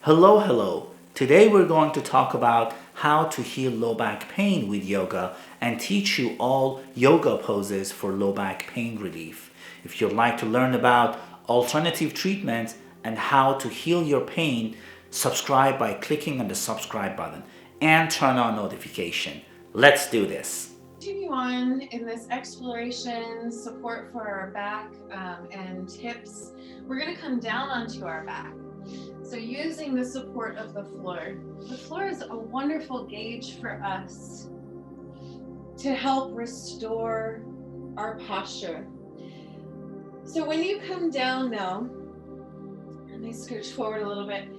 Hello, hello. Today we're going to talk about how to heal low back pain with yoga and teach you all yoga poses for low back pain relief. If you'd like to learn about alternative treatments and how to heal your pain, subscribe by clicking on the subscribe button and turn on notification. Let's do this. Continue on in this exploration, support for our back and hips. We're going to come down onto our back. So using the support of the floor. The floor is a wonderful gauge for us to help restore our posture. So when you come down now, let me scooch forward a little bit.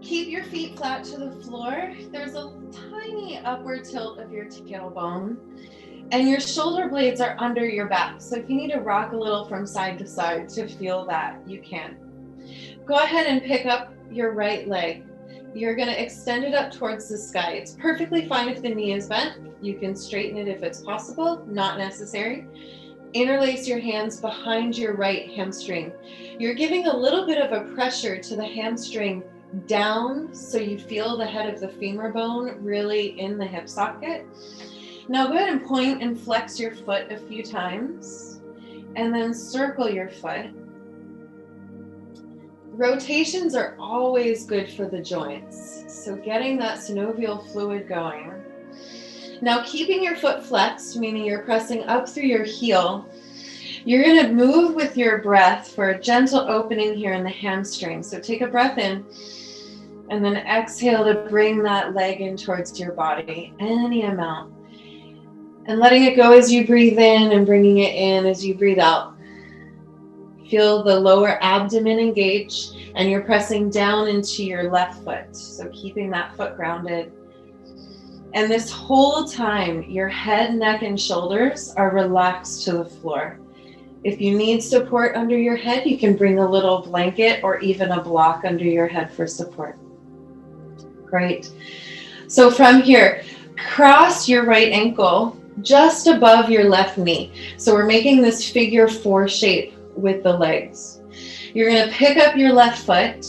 Keep your feet flat to the floor. There's a tiny upward tilt of your tailbone, and your shoulder blades are under your back. So if you need to rock a little from side to side to feel that, you can. Go ahead and pick up your right leg. You're going to extend it up towards the sky. It's perfectly fine if the knee is bent. You can straighten it if it's possible, not necessary. Interlace your hands behind your right hamstring. You're giving a little bit of a pressure to the hamstring down so you feel the head of the femur bone really in the hip socket. Now go ahead and point and flex your foot a few times and then circle your foot. Rotations are always good for the joints, so getting that synovial fluid going. Now keeping your foot flexed, meaning you're pressing up through your heel, you're going to move with your breath for a gentle opening here in the hamstring. So take a breath in and then exhale to bring that leg in towards your body, any amount. And letting it go as you breathe in and bringing it in as you breathe out. Feel the lower abdomen engage, and you're pressing down into your left foot. So keeping that foot grounded. And this whole time, your head, neck, and shoulders are relaxed to the floor. If you need support under your head, you can bring a little blanket or even a block under your head for support. Great. So from here, cross your right ankle just above your left knee. So we're making this figure 4 shape with the legs. You're going to pick up your left foot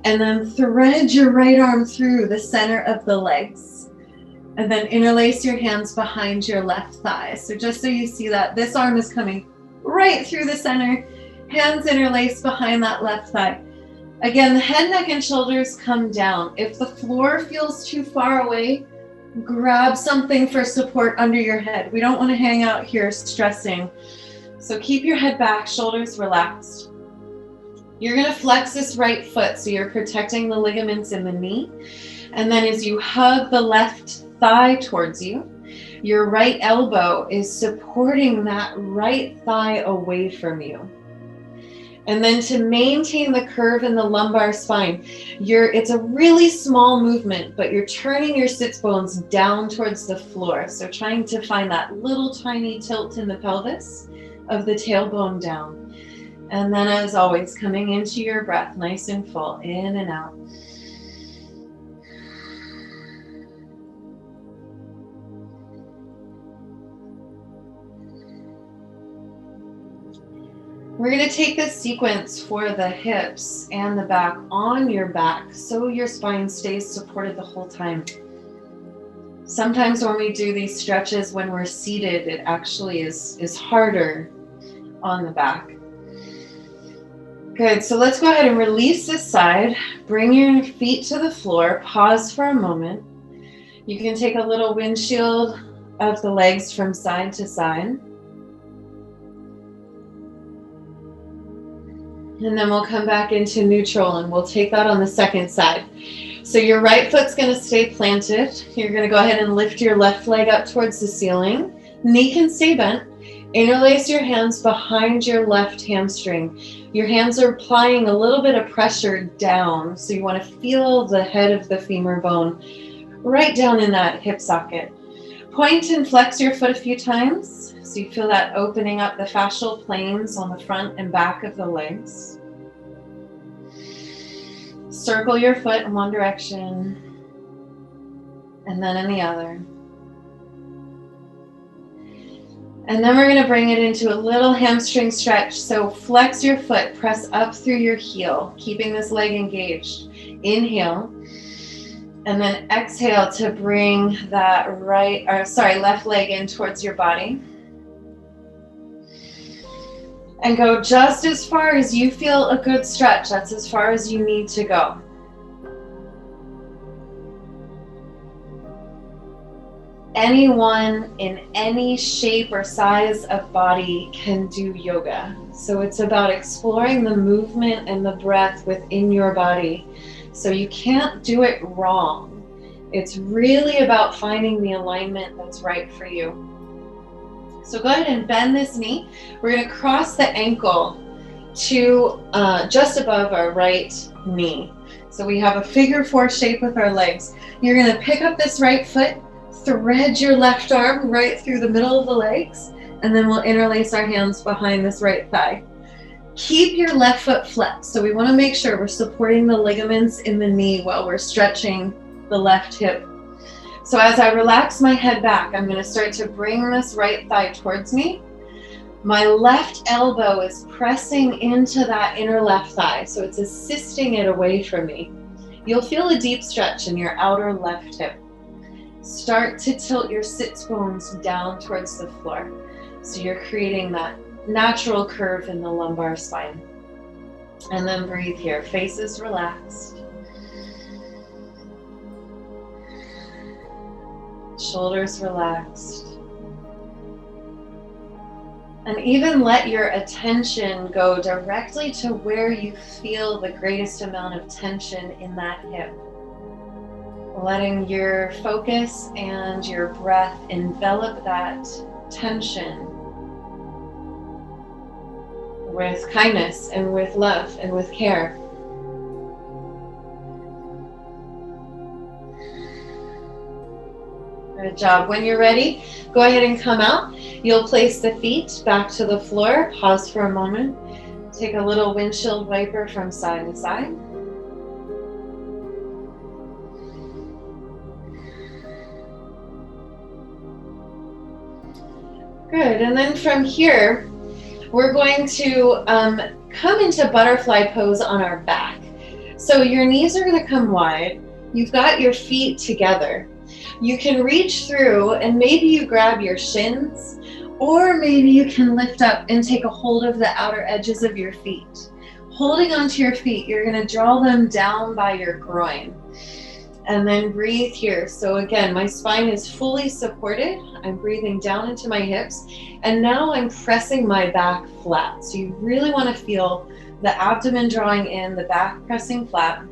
and then thread your right arm through the center of the legs. And then interlace your hands behind your left thigh. So just so you see that, this arm is coming right through the center, hands interlaced behind that left thigh. Again, the head, neck, and shoulders come down. If the floor feels too far away, grab something for support under your head. We don't want to hang out here stressing. So keep your head back, shoulders relaxed. You're going to flex this right foot so you're protecting the ligaments in the knee. And then as you hug the left thigh towards you, your right elbow is supporting that right thigh away from you. And then to maintain the curve in the lumbar spine, it's a really small movement, but you're turning your sits bones down towards the floor. So trying to find that little tiny tilt in the pelvis of the tailbone down. And then as always, coming into your breath nice and full, in and out. We're going to take this sequence for the hips and the back on your back so your spine stays supported the whole time. Sometimes when we do these stretches when we're seated, it actually is harder on the back. Good, so let's go ahead and release this side. Bring your feet to the floor. Pause for a moment. You can take a little windshield of the legs from side to side. And then we'll come back into neutral and we'll take that on the second side. So your right foot's going to stay planted. You're going to go ahead and lift your left leg up towards the ceiling. Knee can stay bent. Interlace your hands behind your left hamstring. Your hands are applying a little bit of pressure down. So you want to feel the head of the femur bone right down in that hip socket. Point and flex your foot a few times. So you feel that opening up the fascial planes on the front and back of the legs. Circle your foot in one direction and then in the other. And then we're going to bring it into a little hamstring stretch. So flex your foot, press up through your heel, keeping this leg engaged. Inhale. And then exhale to bring that left leg in towards your body. And go just as far as you feel a good stretch. That's as far as you need to go. Anyone in any shape or size of body can do yoga. So it's about exploring the movement and the breath within your body. So you can't do it wrong. It's really about finding the alignment that's right for you. So go ahead and bend this knee. We're going to cross the ankle to just above our right knee. So we have a figure 4 shape with our legs. You're going to pick up this right foot, thread your left arm right through the middle of the legs, and then we'll interlace our hands behind this right thigh. Keep your left foot flexed. So we want to make sure we're supporting the ligaments in the knee while we're stretching the left hip. So as I relax my head back, I'm going to start to bring this right thigh towards me. My left elbow is pressing into that inner left thigh, so it's assisting it away from me. You'll feel a deep stretch in your outer left hip. Start to tilt your sits bones down towards the floor. So you're creating that natural curve in the lumbar spine. And then breathe here. Faces relaxed. Shoulders relaxed. And even let your attention go directly to where you feel the greatest amount of tension in that hip. Letting your focus and your breath envelop that tension with kindness and with love and with care. Good job. When you're ready, go ahead and come out. You'll place the feet back to the floor. Pause for a moment. Take a little windshield wiper from side to side. Good, and then from here, we're going to come into butterfly pose on our back. So your knees are going to come wide. You've got your feet together. You can reach through and maybe you grab your shins, or maybe you can lift up and take a hold of the outer edges of your feet. Holding onto your feet, you're going to draw them down by your groin. And then breathe here. So again, my spine is fully supported. I'm breathing down into my hips. And now I'm pressing my back flat. So you really want to feel the abdomen drawing in, the back pressing flat.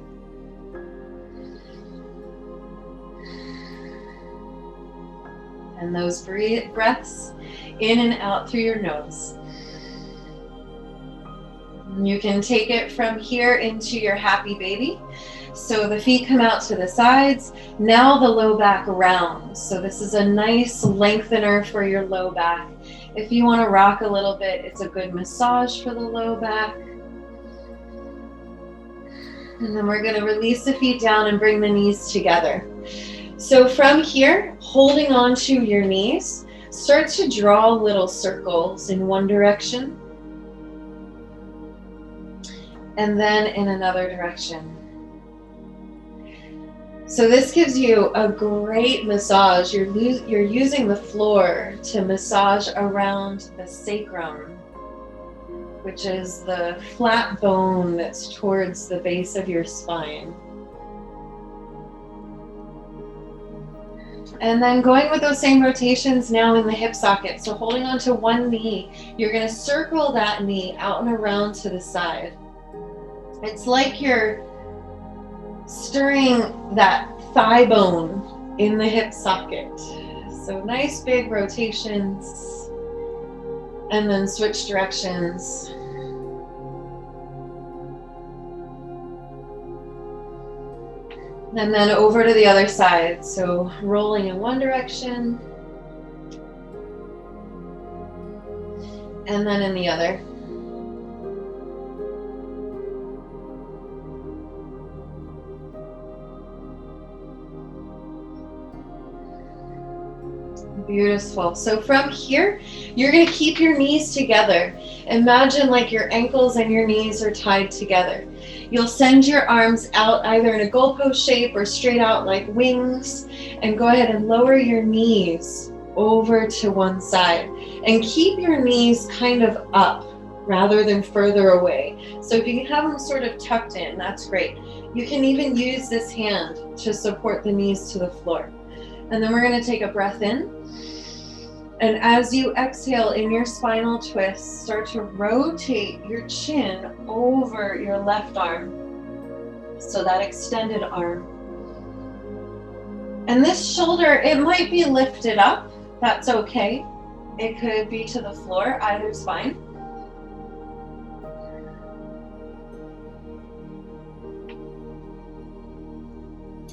And those breaths in and out through your nose. You can take it from here into your happy baby. So the feet come out to the sides. Now the low back rounds. So this is a nice lengthener for your low back. If you want to rock a little bit, it's a good massage for the low back. And then we're going to release the feet down and bring the knees together. So from here, holding on to your knees, start to draw little circles in one direction. And then in another direction. So this gives you a great massage. You're using the floor to massage around the sacrum, which is the flat bone that's towards the base of your spine. And then going with those same rotations now in the hip socket. So holding onto one knee, you're going to circle that knee out and around to the side. It's like you're stirring that thigh bone in the hip socket. So nice big rotations. And then switch directions. And then over to the other side. So rolling in one direction. And then in the other. Beautiful. So from here, you're going to keep your knees together. Imagine like your ankles and your knees are tied together. You'll send your arms out either in a goalpost shape or straight out like wings, and go ahead and lower your knees over to one side and keep your knees kind of up rather than further away. So if you can have them sort of tucked in, that's great. You can even use this hand to support the knees to the floor. And then we're going to take a breath in. And as you exhale in your spinal twist, start to rotate your chin over your left arm. So that extended arm. And this shoulder, it might be lifted up. That's okay. It could be to the floor, either's fine.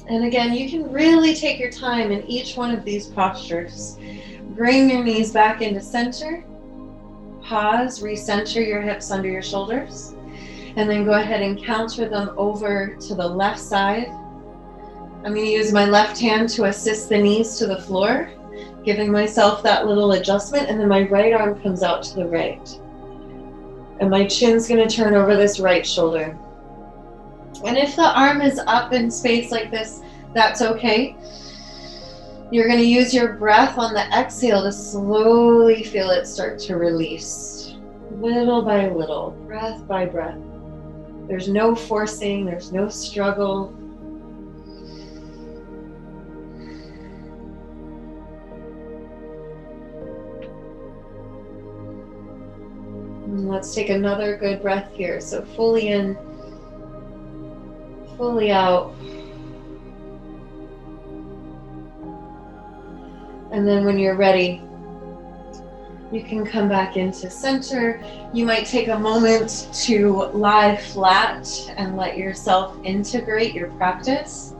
And again, you can really take your time in each one of these postures. Bring your knees back into center. Pause, recenter your hips under your shoulders. And then go ahead and counter them over to the left side. I'm going to use my left hand to assist the knees to the floor, giving myself that little adjustment, and then my right arm comes out to the right. And my chin's going to turn over this right shoulder. And if the arm is up in space like this, that's okay. You're going to use your breath on the exhale to slowly feel it start to release, little by little, breath by breath. There's no forcing, there's no struggle. And let's take another good breath here. So fully in, fully out. And then when you're ready, you can come back into center. You might take a moment to lie flat and let yourself integrate your practice.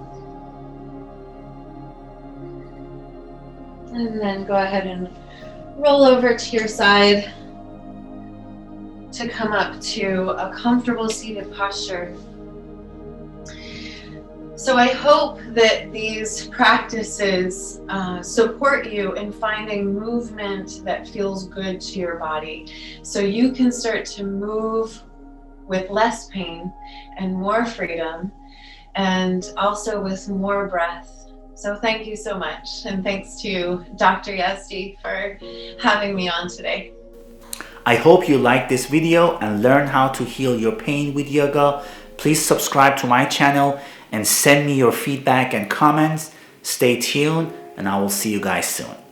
And then go ahead and roll over to your side to come up to a comfortable seated posture. So I hope that these practices support you in finding movement that feels good to your body, so you can start to move with less pain and more freedom, and also with more breath. So thank you so much, and thanks to Dr. Yazdi for having me on today. I hope you liked this video and learn how to heal your pain with yoga. Please subscribe to my channel and send me your feedback and comments. Stay tuned, and I will see you guys soon.